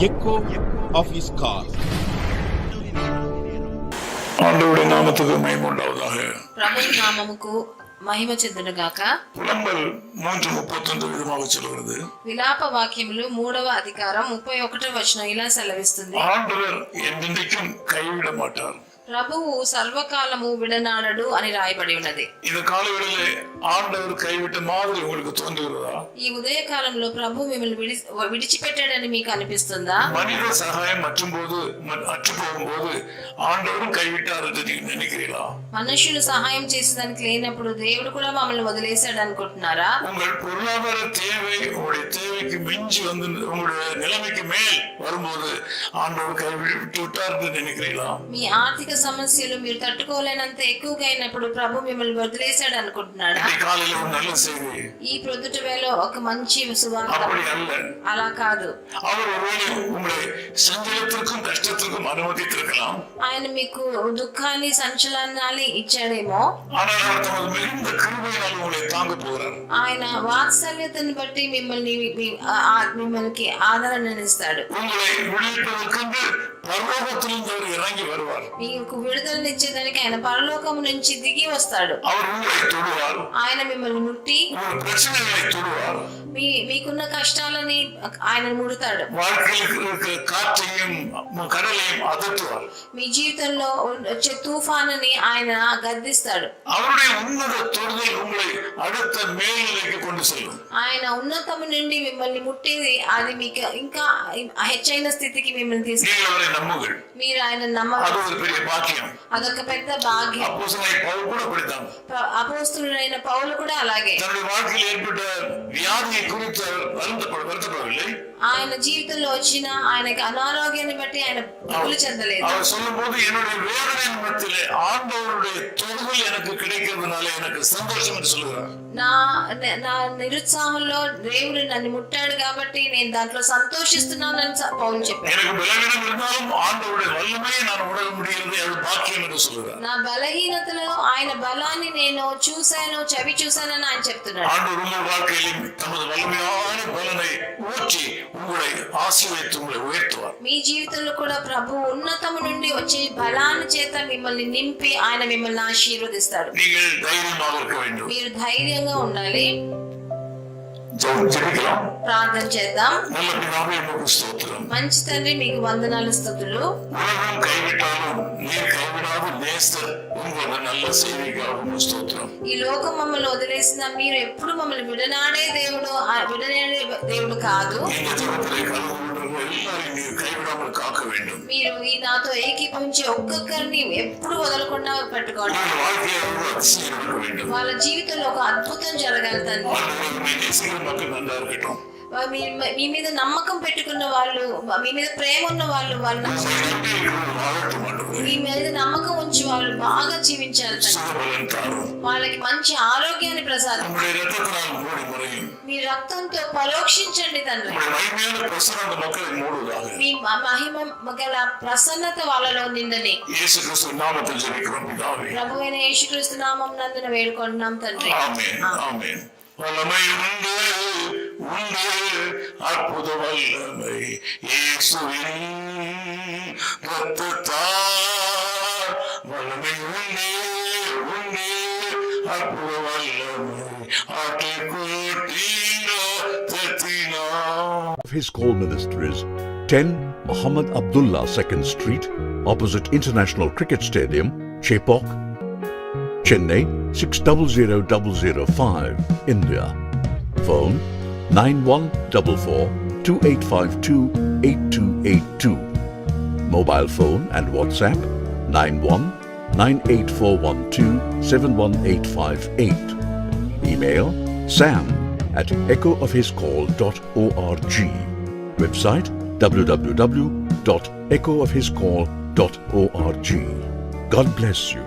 echo of his call. ஆண்டவருடைய நாமத்துக்கு மகிமை உண்டாவதாக. ప్రభువు నామముకు మహిమ చెందునుగాక. புலம்பல் 3:31 విధமாக சொல்கிறது. విలాప వాక్యములు 3వ అధికారం 31వ వచనం ఇలా సెలవిస్తుంది. ஆண்டவர் என்றென்றைக்கும் கைவிட மாட்டார். ప్రభువు సర్వకాలము విడనాడడు అని రాయబడి ఉన్నది. இந்த காலவெளியிலே ஆண்டவர் கைவிட்ட மாதிரி உங்களுக்கு தோன்றுகிறதா? ఈ ఉదయ కాలంలో ప్రభు మిమ్మల్ని విడిచిపెట్టాడని మీకు అనిపిస్తుందా? மனித சகாயம் அற்றுపోகும்போது ஆண்டவரும் கைவிட்டார் என்று நீங்க நினைக்கிறீங்களா? మనుషులు సహాయం చేసేదానికి లేనప్పుడు దేవుడు కూడా మమ్మల్ని వదిలేశాడు అనుకుంటున్నారా? உங்கள் பொருளாதார தேவை உங்களுடைய தேவைக்கு மிஞ்சி வந்து உங்களுடைய நிலைமைக்கு மேல் வரும்போது ஆண்டவர் கைவிட்டு விட்டார் என்று நினைக்கிறீங்களா? మీ ఆర్థిక సమస్యలు మీరు తట్టుకోలేనంత ఎక్కువగా అయినప్పుడు ప్రభు మిమ్మల్ని వదిలేశాడు అనుకుంటున్నాడా? ఈ ప్రొద్దుట వేళ ఒక మంచి సువార్త అలా కాదు. ఆయన మీకు దుఃఖాన్ని సంచలనాన్ని ఇచ్చాడేమో, ఆయన వాత్సల్యతను బట్టి మిమ్మల్ని ఆదరణనిస్తాడు. మీకు విడుదలనిచ్చేదానికి ఆయన పరలోకము నుంచి దిగి వస్తాడు. ఆయన మిమ్మల్ని ముట్టి మీకున్న కష్టాలని ఆయన ముడతాడు. మీ జీవితంలో వచ్చే తుఫానుని ఆయన గద్దిస్తాడు. ఆయన ఉన్నతము నుండి మిమ్మల్ని ముట్టేది అది మీకు ఇంకా హెచ్చైన స్థితికి మిమ్మల్ని తీసుకెళ్ళి మీరు ఆయన అదొక పెద్ద భాగ్యం. అపోస్తలుడైన పౌలు కూడా అలాగే ఆయన జీవితంలో వచ్చిన ఆయనకి అనారోగ్యాన్ని బట్టి ఆయన దిగులు చెందలేదు. నా నిరుత్సాహంలో దేవుడు నన్ను ముట్టాడు కాబట్టి నేను దాంట్లో సంతోషిస్తున్నానని పౌలు చెప్పాడు. నా బలహీనతలో ఆయన బలాన్ని నేను చూశాను, చవి చూశానని ఆయన చెప్తున్నాడు. మీ జీవితంలో కూడా ప్రభు ఉన్నతము నుండి వచ్చే బలాన్ని చేత మిమ్మల్ని నింపి ఆయన మిమ్మల్ని ఆశీర్వదిస్తాడు. మీరు ధైర్యంగా ఉండాలి. ప్రార్థన చేద్దాం. మంచి తండ్రి, మీకు వందనాలు, స్తుతులు. ఈ లోకం మమ్మల్ని వదిలేసిన మీరు ఎప్పుడు మమ్మల్ని విడనాడే దేవుడు కాదు. మీరు ఈ నాతో ఏకీభవించి ఒక్కొక్కరిని ఎప్పుడు వదలకుండా పెట్టుకోండి. వాళ్ళ జీవితంలో ఒక అద్భుతం జరగాలి తండ్రి. మీ మీద నమ్మకం పెట్టుకున్న వాళ్ళు, మీ మీద ప్రేమ ఉన్న వాళ్ళు, మీ మీద నమ్మకం ఉంచి వాళ్ళు బాగా జీవించాలి. వాళ్ళకి మంచి ఆరోగ్యాన్ని ప్రసాదం, మీ రక్తంతో పరోక్షించండి తండ్రి. మీ మహిమ గల ప్రసన్నత వాళ్ళలో నిందని ప్రభువైన యేసుక్రీస్తు నామం నందున వేడుకుంటున్నాం తండ్రి. வல்லமை உண்டு உண்டு அற்புத வல்லமை இயேசுவின் இரத்தத்தால். வல்லமை உண்டு உண்டு அற்புத வல்லமை ஆட்டுக்குட்டியின் இரத்தத்தினால். His call ministries 10 Muhammad Abdullah 2nd Street, opposite International Cricket Stadium, Chepauk, Chennai 600005, India. Phone 914428528282. Mobile phone and WhatsApp 919841271858. Email sam@echoofhiscall.org. Website www.echoofhiscall.org. God bless you.